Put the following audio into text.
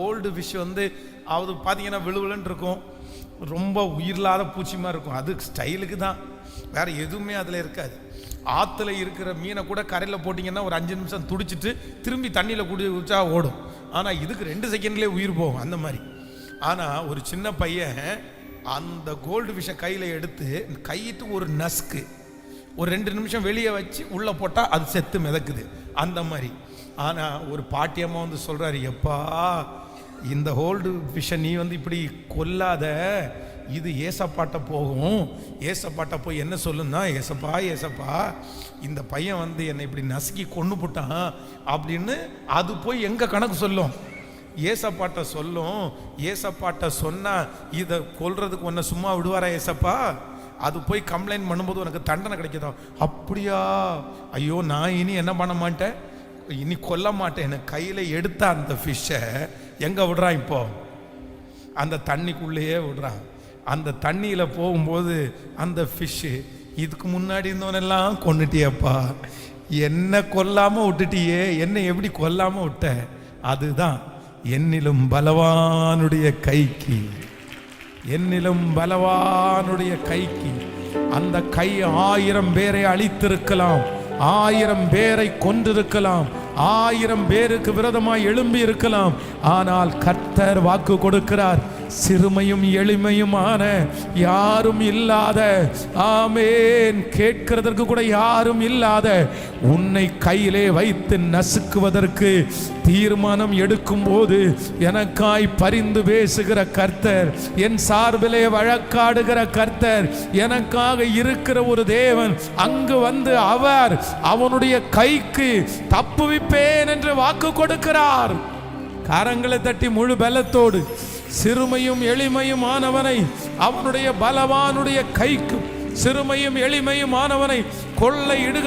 Old fish வந்து அது பார்த்தீங்கன்னா விழுவிழுன்னு இருக்கும், ரொம்ப உயிரில்லாத பூச்சி மாதிரி இருக்கும். அது ஸ்டைலுக்கு தான், வேறு எதுவுமே அதில் இருக்காது. ஆற்றுல இருக்கிற மீனை கூட கரையில் போட்டிங்கன்னா ஒரு 5 நிமிஷம் துடிச்சிட்டு திரும்பி தண்ணியில் குடிச்சா ஓடும். ஆனால் இதுக்கு 2 செகண்ட்லேயே உயிர் போகும் அந்த மாதிரி. ஆனால் ஒரு சின்ன பையன் அந்த கோல்டு ஃபிஷ்ஷை கையில் எடுத்து கையிட்டு ஒரு நஸ்க்கு ஒரு 2 நிமிஷம் வெளியே வச்சு உள்ளே போட்டால் அது செத்து மிதக்குது அந்த மாதிரி. ஆனால் ஒரு பாட்டியம்மா வந்து சொல்கிறாரு, எப்பா இந்த ஹோல்டு ஃபிஷ்ஷை நீ வந்து இப்படி கொல்லாத, இது ஏசப்பாட்ட போகும். ஏசப்பாட்ட போய் என்ன சொல்லுன்னா, ஏசப்பா ஏசப்பா இந்த பையன் வந்து என்னை இப்படி நசுக்கி கொண்டு போட்டான் அப்படின்னு அது போய் எங்கள் கணக்கு சொல்லும், ஏசப்பாட்ட சொல்லும். ஏசப்பாட்ட சொன்னால் இதை கொல்றதுக்கு ஒன்றை சும்மா விடுவாரா ஏசப்பா? அது போய் கம்ப்ளைண்ட் பண்ணும்போது உனக்கு தண்டனை கிடைக்குதா? அப்படியா, ஐயோ நான் இனி என்ன பண்ண மாட்டேன், இனி கொல்ல மாட்டேன். எனக்கு கையில் எடுத்த அந்த ஃபிஷ்ஷை எங்கே விடுறான்? இப்போ அந்த தண்ணிக்குள்ளேயே விடுறான். அந்த தண்ணியில் போகும்போது அந்த ஃபிஷ்ஷு, இதுக்கு முன்னாடி இருந்தவனெல்லாம் கொண்டுட்டியப்பா, என்ன கொல்லாமல் விட்டுட்டியே, என்ன எப்படி கொல்லாமல் விட்ட? அதுதான் என்னிலும் பலவானுடைய கைக்கு, என்னிலும் பலவானுடைய கைக்கு. அந்த கை 1000 பேரை அழித்திருக்கலாம், 1000 பேரை கொண்டிருக்கலாம், 1000 பேருக்கு விரோதமாய் எழும்பி இருக்கலாம். ஆனால் கர்த்தர் வாக்கு கொடுக்கிறார், சிறுமையும் எளிமையுமான யாரும் இல்லாத, ஆமேன், கேட்கிறதற்கு கூட யாரும் இல்லாத உன்னை கையிலே வைத்து நசுக்குவதற்கு தீர்மானம் எடுக்கும் போது எனக்காய் பரிந்து பேசுகிற கர்த்தர், என் சார்பிலே வழக்காடுகிற கர்த்தர், எனக்காக இருக்கிற ஒரு தேவன் அங்கு வந்து அவர் அவனுடைய கைக்கு தப்புவிப்பேன் என்று வாக்கு கொடுக்கிறார். கரங்களை தட்டி முழு பலத்தோடு சிறுமையும் எளிமையும் ஆனவனை அவனுடைய பலவானுடைய கைக்கு, சிறுமையும் எளிமையும் ஆனவனை கொள்ளை இடுக